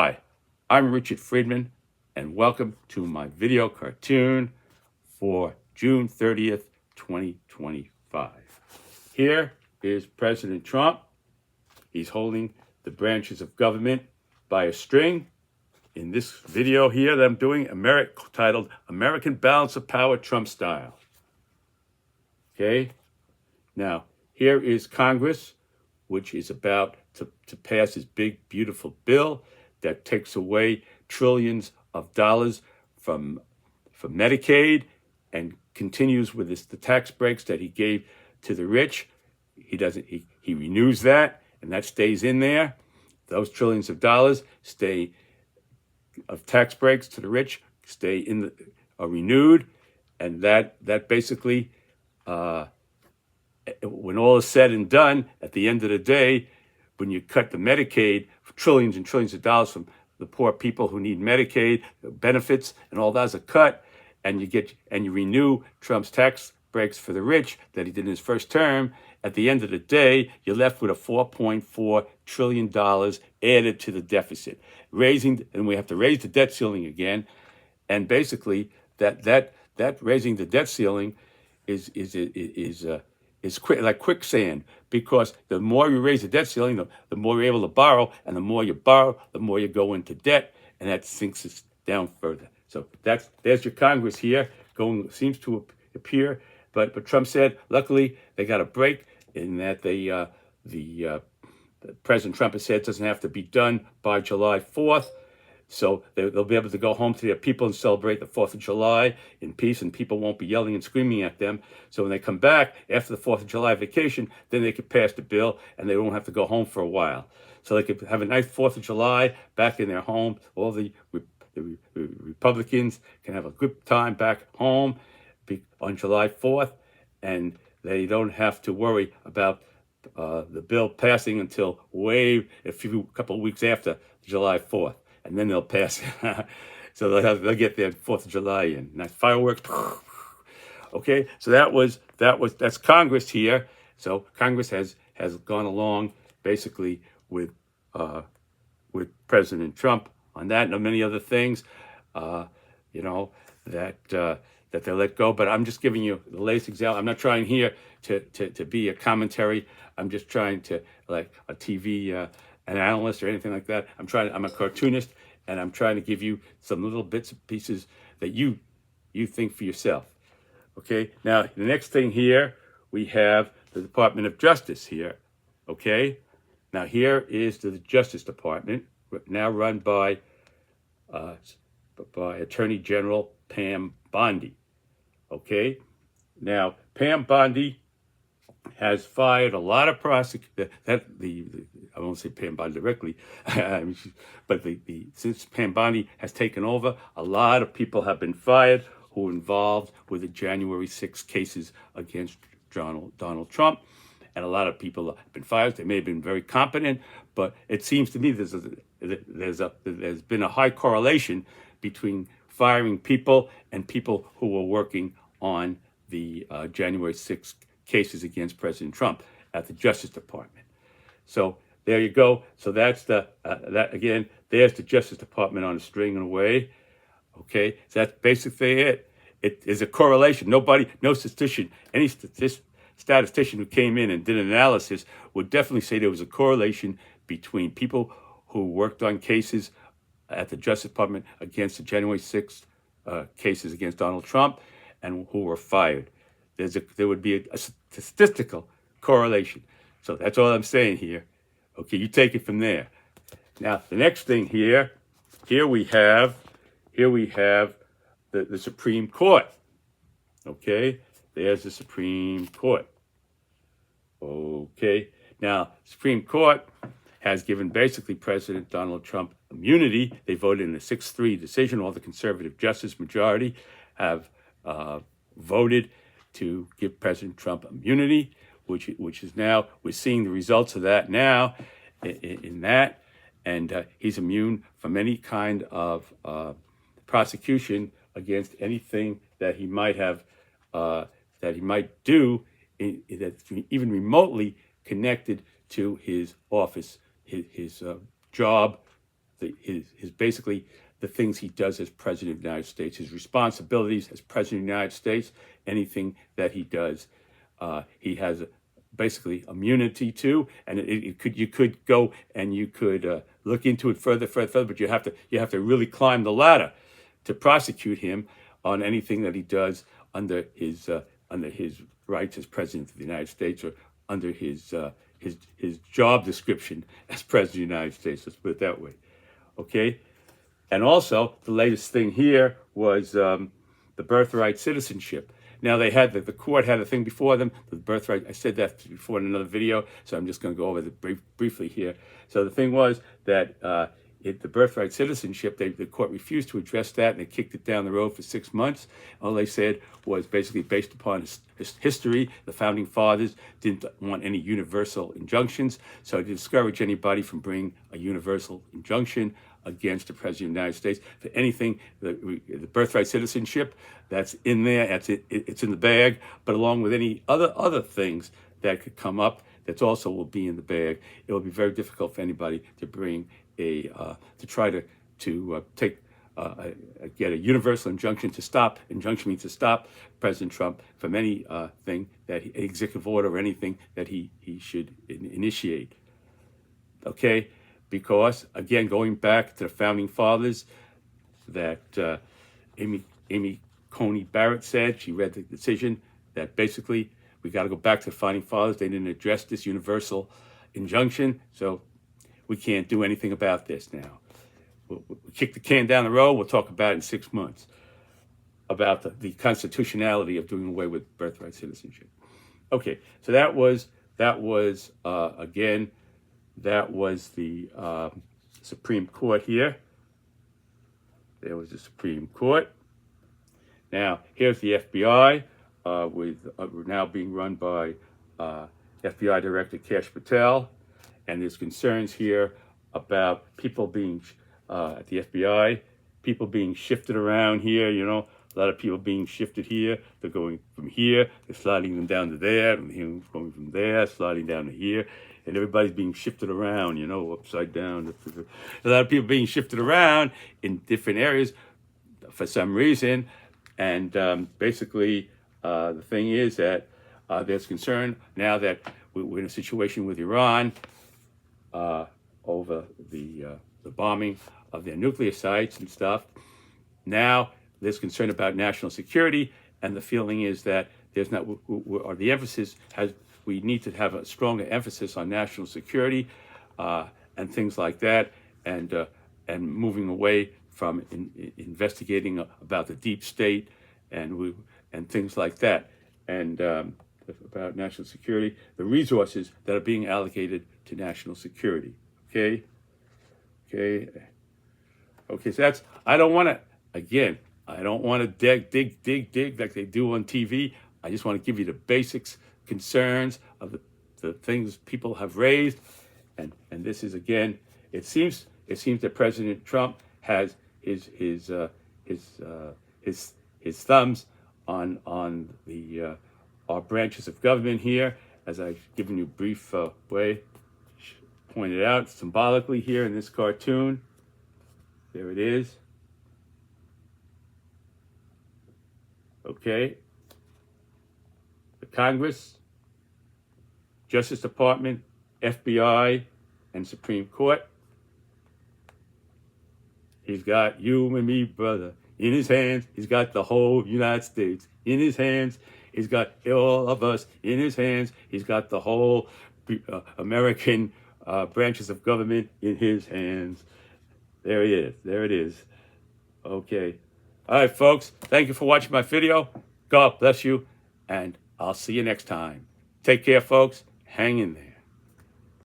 Hi, I'm Richard Friedman, and welcome to my video cartoon for June 30th, 2025. Here is President Trump. He's holding the branches of government by a string. In this video here that I'm doing, titled American Balance of Power Trump Style. Okay, now here is Congress, which is about to pass his big, beautiful bill that takes away trillions of dollars from Medicaid and continues with the tax breaks that he gave to the rich. He renews that, and that stays in there. Those trillions of dollars stay of tax breaks to the rich stay are renewed, and that basically, when all is said and done, at the end of the day, when you cut the Medicaid for trillions and trillions of dollars from the poor people who need Medicaid benefits and all that's a cut, and you renew Trump's tax breaks for the rich that he did in his first term. At the end of the day, you're left with a $4.4 trillion added to the deficit, and we have to raise the debt ceiling again. And basically, that raising the debt ceiling is like quicksand, because the more you raise the debt ceiling, the more you're able to borrow, and the more you borrow, the more you go into debt, and that sinks us down further. So there's your Congress here seems to appear, but Trump said, luckily they got a break in that President Trump has said it doesn't have to be done by July 4th. So they'll be able to go home to their people and celebrate the 4th of July in peace, and people won't be yelling and screaming at them. So when they come back after the 4th of July vacation, then they could pass the bill and they won't have to go home for a while. So they could have a nice 4th of July back in their home. All the Republicans can have a good time back home on July 4th, and they don't have to worry about the bill passing until a couple of weeks after July 4th. And then they'll pass it. So they'll get their 4th of July in. Nice fireworks. Okay, so that's Congress here. So Congress has gone along basically with President Trump on that and many other things, that they let go. But I'm just giving you the latest example. I'm not trying here to be a commentary. I'm just trying to, like a TV an analyst or anything like that. I'm a cartoonist, and I'm trying to give you some little bits and pieces that you think for yourself. Okay, now the next thing here, we have the Department of Justice here. Okay, now here is the Justice Department, now run by Attorney General Pam Bondi. Okay, now Pam Bondi has fired a lot of prosecutors. I won't say Pam Bondi directly, but since Pam Bondi has taken over, a lot of people have been fired who were involved with the January 6 cases against Donald Trump, and a lot of people have been fired. They may have been very competent, but it seems to me there's been a high correlation between firing people and people who were working on the January 6 cases against President Trump at the Justice Department. So there you go. So that's that again. There's the Justice Department on a string in a way. Okay, so that's basically it. It is a correlation. No statistician, any statistician who came in and did an analysis would definitely say there was a correlation between people who worked on cases at the Justice Department against the January 6th cases against Donald Trump and who were fired. There would be a statistical correlation. So that's all I'm saying here. Okay, you take it from there. Now, the next thing here we have the Supreme Court. Okay, there's the Supreme Court. Okay, now, Supreme Court has given basically President Donald Trump immunity. They voted in a 6-3 decision. All the conservative justice majority have voted to give President Trump immunity, which is now, we're seeing the results of that now in that, and he's immune from any kind of prosecution against anything that he might have, that he might do that's even remotely connected to his office, his job his basically the things he does as president of the United States, his responsibilities as president of the United States, anything that he does, he has basically immunity to, and you could go and you could look into it further, but you have to really climb the ladder to prosecute him on anything that he does under his rights as president of the United States, or under his job description as president of the United States. Let's put it that way. Okay, and also the latest thing here was the birthright citizenship. Now they had the court had a thing before them, the birthright. I said that before in another video, so I'm just going to go over it briefly here. So the thing was that the birthright citizenship, the court refused to address that, and they kicked it down the road for 6 months. All they said was basically based upon history, the founding fathers didn't want any universal injunctions, so to discourage anybody from bringing a universal injunction against the president of the United States for anything, the birthright citizenship, that's in there, it's in the bag, but along with any other things that could come up, that also will be in the bag. It will be very difficult for anybody to bring to try to get a universal injunction to stop. Injunction means to stop President Trump from any thing that executive order or anything that he should initiate. Okay, because again, going back to the founding fathers, that Amy Coney Barrett said, she read the decision, that basically we got to go back to the founding fathers. They didn't address this universal injunction, so we can't do anything about this now. We'll kick the can down the road. We'll talk about it in 6 months, about the constitutionality of doing away with birthright citizenship. Okay, so that was again, that was the Supreme Court here. There was the Supreme Court. Now, here's the FBI, now being run by FBI Director Kash Patel, and there's concerns here about people being, at the FBI, people being shifted around here, you know, a lot of people being shifted here. They're going from here, they're sliding them down to there, and here going from there, sliding down to here, and everybody's being shifted around, you know, upside down. A lot of people being shifted around in different areas for some reason. And basically, the thing is that there's concern now that we're in a situation with Iran over the bombing of their nuclear sites and stuff. Now there's concern about national security, and the feeling is that there's not, or the emphasis has, we need to have a stronger emphasis on national security and things like that, and moving away from investigating about the deep state and things like that, and about national security, the resources that are being allocated to national security. Okay. So that's, I don't want to dig like they do on TV. I just want to give you the basics, concerns of the things people have raised, and this is, again, it seems that President Trump has his thumbs on the our branches of government here, as I've given you a brief way pointed out symbolically here in this cartoon. There it is. Okay. The Congress, Justice Department, FBI, and Supreme Court. He's got you and me, brother, in his hands. He's got the whole United States in his hands. He's got all of us in his hands. He's got the whole American branches of government in his hands. There he is. There it is. Okay. All right, folks. Thank you for watching my video. God bless you, and I'll see you next time. Take care, folks. Hang in there.